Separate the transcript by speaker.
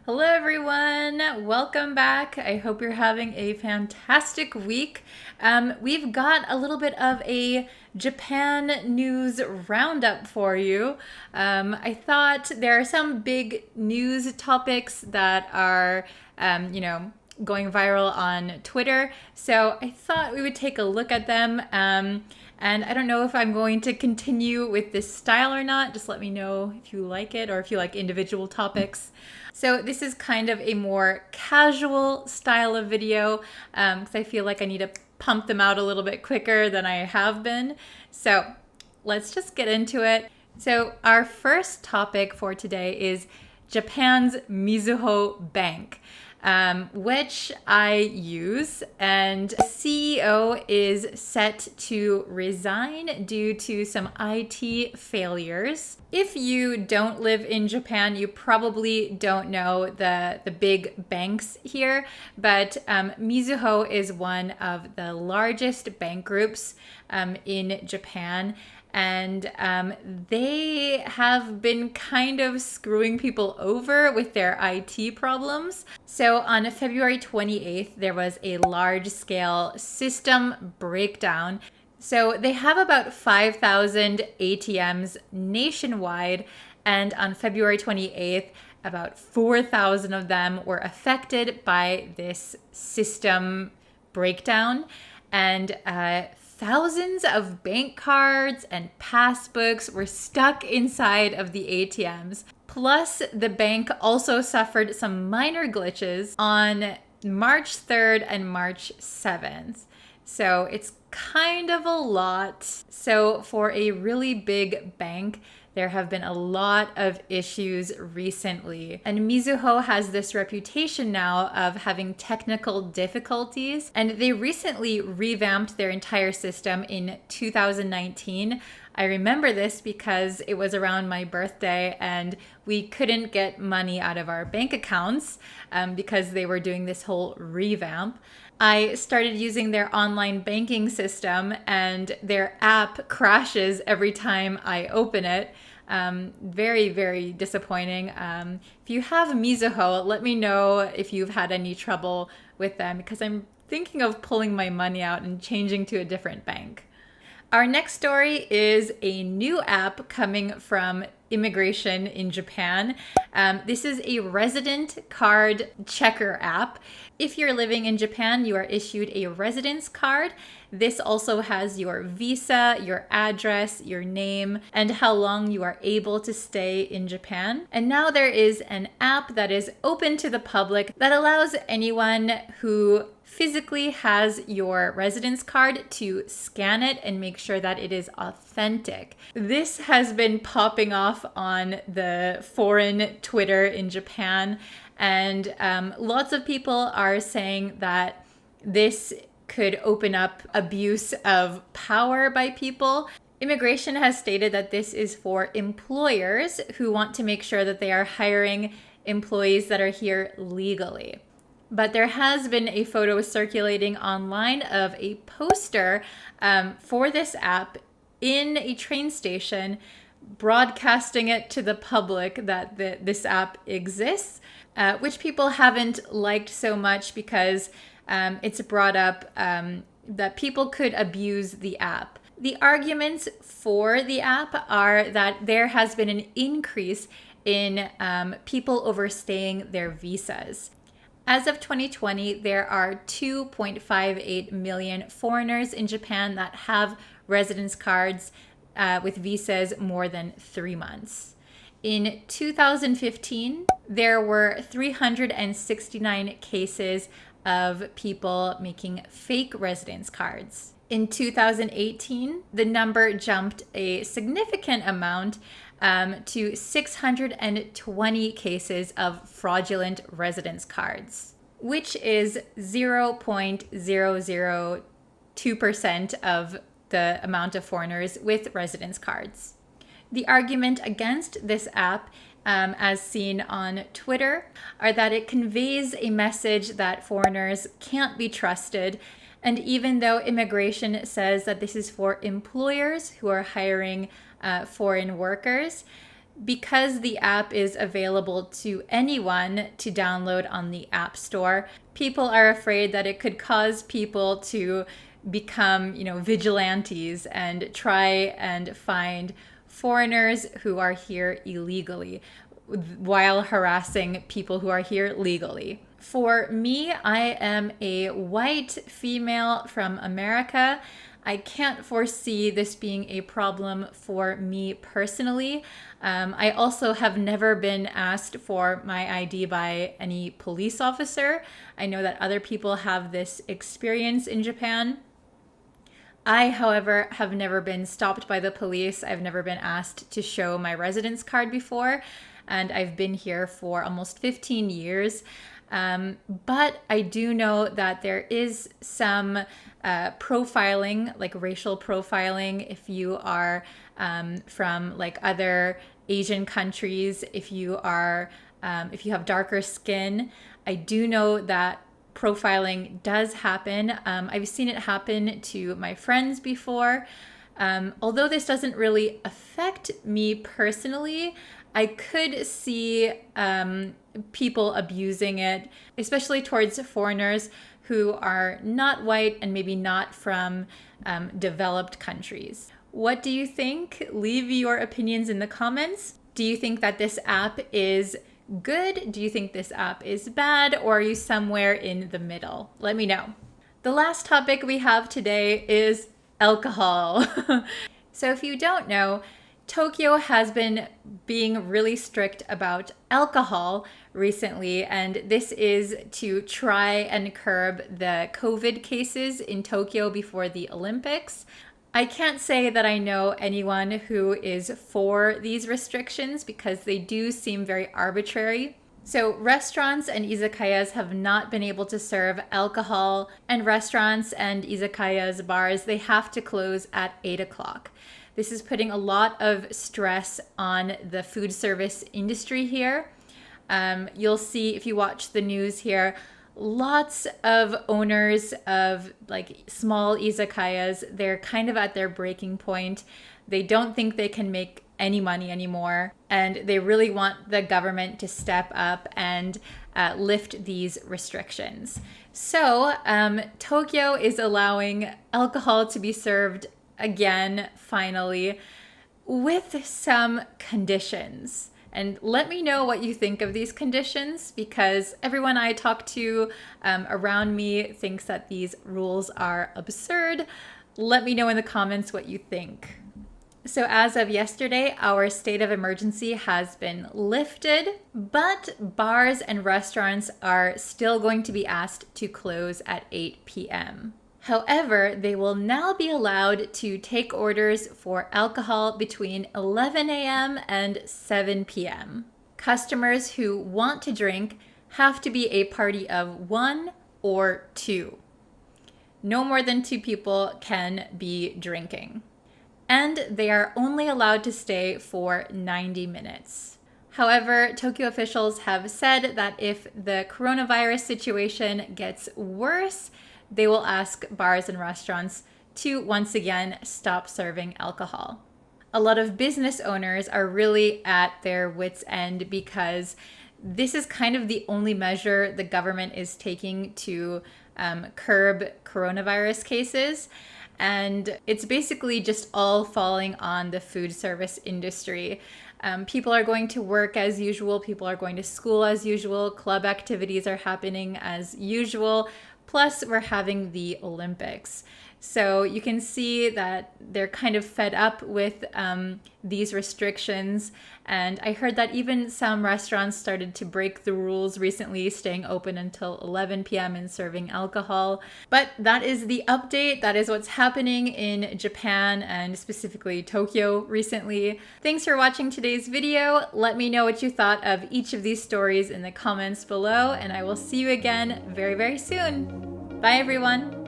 Speaker 1: Hello, everyone. Welcome back. I hope you're having a fantastic week. We've got a little bit of a Japan news roundup for you. I thought there are some big news topics that are, going viral on Twitter. So I thought we would take a look at them. And I don't know if I'm going to continue with this style or not. Just let me know if you like it or if you like individual topics. So this is kind of a more casual style of video because I feel like I need to pump them out a little bit quicker than I have been. So let's just get into it. So our first topic for today is Japan's Mizuho Bank. Which I use, and CEO is set to resign due to some IT failures. If you don't live in Japan, you probably don't know the big banks here, but Mizuho is one of the largest bank groups in Japan. And they have been kind of screwing people over with their IT problems. So on February 28th, there was a large-scale system breakdown. So they have about 5,000 ATMs nationwide, and on February 28th, about 4,000 of them were affected by this system breakdown. And thousands of bank cards and passbooks were stuck inside of the ATMs. Plus, the bank also suffered some minor glitches on March 3rd and March 7th. So it's kind of a lot. So for a really big bank, there have been a lot of issues recently. And Mizuho has this reputation now of having technical difficulties. And they recently revamped their entire system in 2019. I remember this because it was around my birthday and we couldn't get money out of our bank accounts because they were doing this whole revamp. I started using their online banking system and their app crashes every time I open it. Very, very disappointing. If you have Mizuho, let me know if you've had any trouble with them because I'm thinking of pulling my money out and changing to a different bank. Our next story is a new app coming from immigration in Japan. This is a resident card checker app. If you're living in Japan, you are issued a residence card. This also has your visa, your address, your name, and how long you are able to stay in Japan. And now there is an app that is open to the public that allows anyone who physically has your residence card to scan it and make sure that it is authentic. This has been popping off on the foreign Twitter in Japan, and lots of people are saying that this could open up abuse of power by people. Immigration has stated that this is for employers who want to make sure that they are hiring employees that are here legally. But there has been a photo circulating online of a poster for this app in a train station, broadcasting it to the public that this app exists, which people haven't liked so much because it's brought up that people could abuse the app. The arguments for the app are that there has been an increase in people overstaying their visas. As of 2020, there are 2.58 million foreigners in Japan that have residence cards with visas more than 3 months. In 2015, there were 369 cases of people making fake residence cards. In 2018, the number jumped a significant amount to 620 cases of fraudulent residence cards, which is 0.002% of the amount of foreigners with residence cards. The argument against this app, as seen on Twitter, are that it conveys a message that foreigners can't be trusted. And even though immigration says that this is for employers who are hiring foreign workers, Because the app is available to anyone to download on the App Store, people are afraid that it could cause people to become, vigilantes and try and find foreigners who are here illegally while harassing people who are here legally. For me, I am a white female from America. I can't foresee this being a problem for me personally. I also have never been asked for my ID by any police officer. I know that other people have this experience in Japan. I, however, have never been stopped by the police. I've never been asked to show my residence card before, and I've been here for almost 15 years. But I do know that there is some profiling, like racial profiling, if you are from like other Asian countries, if you have darker skin. I do know that profiling does happen. I've seen it happen to my friends before. Although this doesn't really affect me personally, I could see people abusing it, especially towards foreigners who are not white and maybe not from developed countries. What do you think? Leave your opinions in the comments. Do you think that this app is good? Do you think this app is bad? Or are you somewhere in the middle? Let me know. The last topic we have today is alcohol. So if you don't know, Tokyo has been being really strict about alcohol recently, and this is to try and curb the COVID cases in Tokyo before the Olympics. I can't say that I know anyone who is for these restrictions because they do seem very arbitrary. So restaurants and izakayas have not been able to serve alcohol, and restaurants and izakayas, bars, they have to close at 8 o'clock. This is putting a lot of stress on the food service industry here. You'll see if you watch the news here, lots of owners of like small izakayas, they're kind of at their breaking point. They don't think they can make any money anymore, and they really want the government to step up and lift these restrictions. So Tokyo is allowing alcohol to be served again, finally, with some conditions. And let me know what you think of these conditions, because everyone I talk to around me thinks that these rules are absurd. Let me know in the comments what you think. So as of yesterday, our state of emergency has been lifted, but bars and restaurants are still going to be asked to close at 8 p.m. However, they will now be allowed to take orders for alcohol between 11 a.m. and 7 p.m. Customers who want to drink have to be a party of 1 or 2. No more than 2 people can be drinking. And they are only allowed to stay for 90 minutes. However, Tokyo officials have said that if the coronavirus situation gets worse, they will ask bars and restaurants to once again stop serving alcohol. A lot of business owners are really at their wits' end because this is kind of the only measure the government is taking to curb coronavirus cases. And it's basically just all falling on the food service industry. People are going to work as usual. People are going to school as usual. Club activities are happening as usual. Plus, we're having the Olympics. So you can see that they're kind of fed up with these restrictions. And I heard that even some restaurants started to break the rules recently, staying open until 11 p.m. and serving alcohol. But that is the update. That is what's happening in Japan and specifically Tokyo recently. Thanks for watching today's video. Let me know what you thought of each of these stories in the comments below, and I will see you again very, very soon. Bye, everyone.